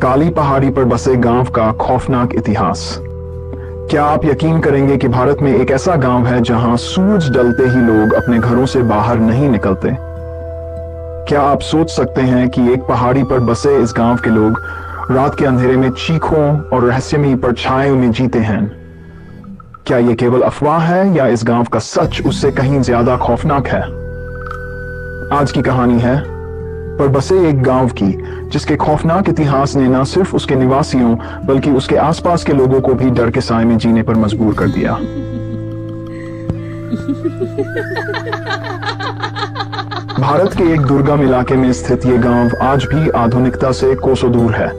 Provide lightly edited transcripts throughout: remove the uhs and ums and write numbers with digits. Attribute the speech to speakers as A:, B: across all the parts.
A: काली पहाड़ी पर बसे गांव का खौफनाक इतिहास। क्या आप यकीन करेंगे कि भारत में एक ऐसा गांव है जहां सूरज डलते ही लोग अपने घरों से बाहर नहीं निकलते? क्या आप सोच सकते हैं कि एक पहाड़ी पर बसे इस गांव के लोग रात के अंधेरे में चीखों और रहस्यमयी परछाइयों में जीते हैं? क्या यह केवल अफवाह है या इस गांव का सच उससे कहीं ज्यादा खौफनाक है? आज की कहानी है पर बसे एक गांव की, जिसके खौफनाक इतिहास ने न सिर्फ उसके निवासियों बल्कि उसके आसपास के लोगों को भी डर के साए में जीने पर मजबूर कर दिया। भारत के एक दुर्गम इलाके में स्थित यह गांव आज भी आधुनिकता से कोसों दूर है।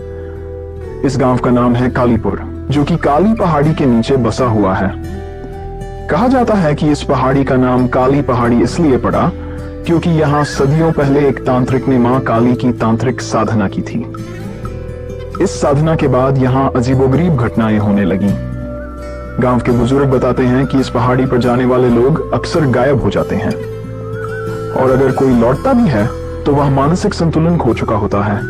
A: इस गांव का नाम है कालीपुर, जो कि काली पहाड़ी के नीचे बसा हुआ है। कहा जाता है कि इस पहाड़ी का नाम काली पहाड़ी इसलिए पड़ा क्योंकि यहां सदियों पहले एक तांत्रिक ने मां काली की तांत्रिक साधना की थी। इस साधना के बाद यहां अजीबोगरीब घटनाएं होने लगी। गांव के बुजुर्ग बताते हैं कि इस पहाड़ी पर जाने वाले लोग अक्सर गायब हो जाते हैं, और अगर कोई लौटता भी है तो वह मानसिक संतुलन खो चुका होता है।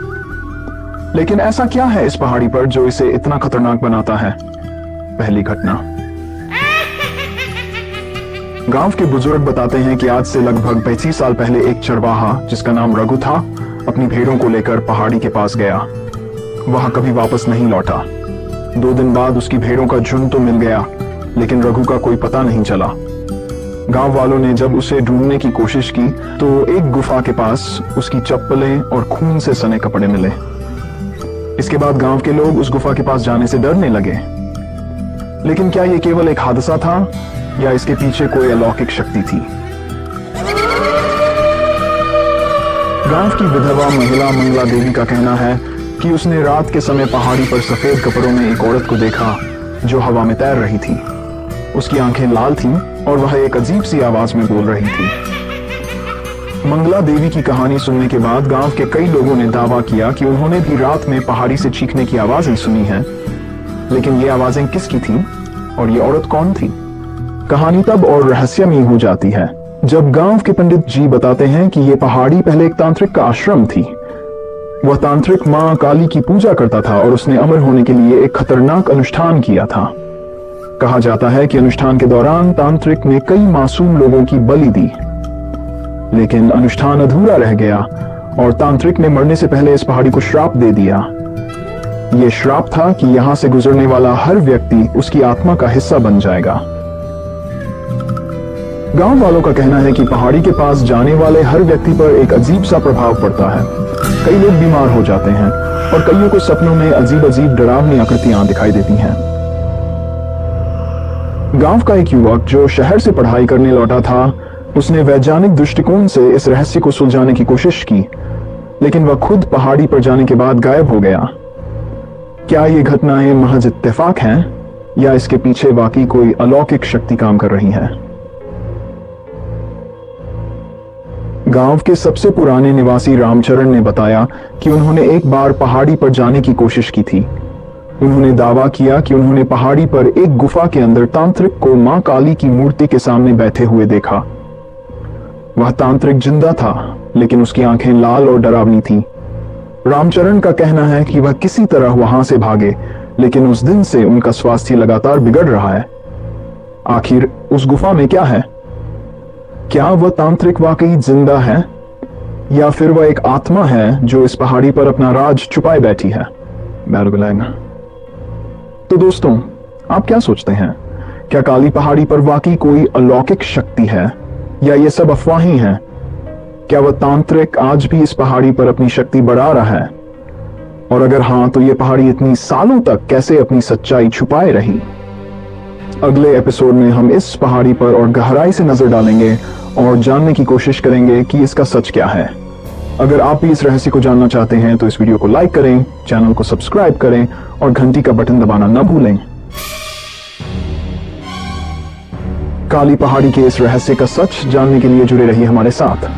A: लेकिन ऐसा क्या है इस पहाड़ी पर जो इसे इतना खतरनाक बनाता है? पहली घटना। गांव के बुजुर्ग बताते हैं कि आज से लगभग 35 साल पहले एक चरवाहा जिसका नाम रघु था, अपनी भेड़ों को लेकर पहाड़ी के पास गया। वह कभी वापस नहीं लौटा। 2 दिन बाद उसकी भेड़ों का झुंड तो मिल गया, लेकिन रघु का कोई पता नहीं चला। गांव वालों ने जब उसे ढूंढने की कोशिश की तो एक गुफा के पास उसकी चप्पलें और खून से सने कपड़े मिले। इसके बाद गांव के लोग उस गुफा के पास जाने से डरने लगे। लेकिन क्या यह केवल एक हादसा था या इसके पीछे कोई अलौकिक शक्ति थी? गांव की विधवा महिला मंगला देवी का कहना है कि उसने रात के समय पहाड़ी पर सफेद कपड़ों में एक औरत को देखा जो हवा में तैर रही थी। उसकी आंखें लाल थीं और वह एक अजीब सी आवाज में बोल रही थी। मंगला देवी की कहानी सुनने के बाद गांव के कई लोगों ने दावा किया कि उन्होंने भी रात में पहाड़ी से चीखने की आवाजें सुनी हैं। लेकिन ये आवाजें किसकी थीं और ये औरत कौन थी? कहानी तब और रहस्यमयी हो जाती है जब गांव के पंडित जी बताते हैं कि यह पहाड़ी पहले एक तांत्रिक का आश्रम थी। वह तांत्रिक मां काली की पूजा करता था और उसने अमर होने के लिए एक खतरनाक अनुष्ठान किया था। कहा जाता है कि अनुष्ठान के दौरान तांत्रिक ने कई मासूम लोगों की बलि दी, लेकिन अनुष्ठान अधूरा रह गया और तांत्रिक ने मरने से पहले इस पहाड़ी को श्राप दे दिया। यह श्राप था कि यहां से गुजरने वाला हर व्यक्ति उसकी आत्मा का हिस्सा बन जाएगा। गांव वालों का कहना है कि पहाड़ी के पास जाने वाले हर व्यक्ति पर एक अजीब सा प्रभाव पड़ता है। कई लोग बीमार हो जाते हैं और कईयों को सपनों में अजीब अजीब डरावनी आकृतियां दिखाई देती हैं। गांव का एक युवक जो शहर से पढ़ाई करने लौटा था, उसने वैज्ञानिक दृष्टिकोण से इस रहस्य को सुलझाने की कोशिश की, लेकिन वह खुद पहाड़ी पर जाने के बाद गायब हो गया। क्या ये घटनाएं महज इत्तेफाक हैं या इसके पीछे वाकई कोई अलौकिक शक्ति काम कर रही है? गांव के सबसे पुराने निवासी रामचरण ने बताया कि उन्होंने एक बार पहाड़ी पर जाने की कोशिश की थी। उन्होंने दावा किया कि उन्होंने पहाड़ी पर एक गुफा के अंदर तांत्रिक को मां काली की मूर्ति के सामने बैठे हुए देखा। वह तांत्रिक जिंदा था, लेकिन उसकी आंखें लाल और डरावनी थीं। रामचरण का कहना है कि वह किसी तरह वहां से भागे, लेकिन उस दिन से उनका स्वास्थ्य लगातार बिगड़ रहा है। आखिर उस गुफा में क्या है? क्या वह तांत्रिक वाकई जिंदा है या फिर वह एक आत्मा है जो इस पहाड़ी पर अपना राज छुपाए बैठी है? तो दोस्तों, आप क्या सोचते हैं? क्या काली पहाड़ी पर वाकई कोई अलौकिक शक्ति है या ये सब अफवाहें हैं? क्या वह तांत्रिक आज भी इस पहाड़ी पर अपनी शक्ति बढ़ा रहा है? और अगर हां, तो यह पहाड़ी इतनी सालों तक कैसे अपनी सच्चाई छुपाए रही? अगले एपिसोड में हम इस पहाड़ी पर और गहराई से नजर डालेंगे और जानने की कोशिश करेंगे कि इसका सच क्या है। अगर आप भी इस रहस्य को जानना चाहते हैं तो इस वीडियो को लाइक करें, चैनल को सब्सक्राइब करें और घंटी का बटन दबाना न भूलें। काली पहाड़ी के इस रहस्य का सच जानने के लिए जुड़े रहिए हमारे साथ।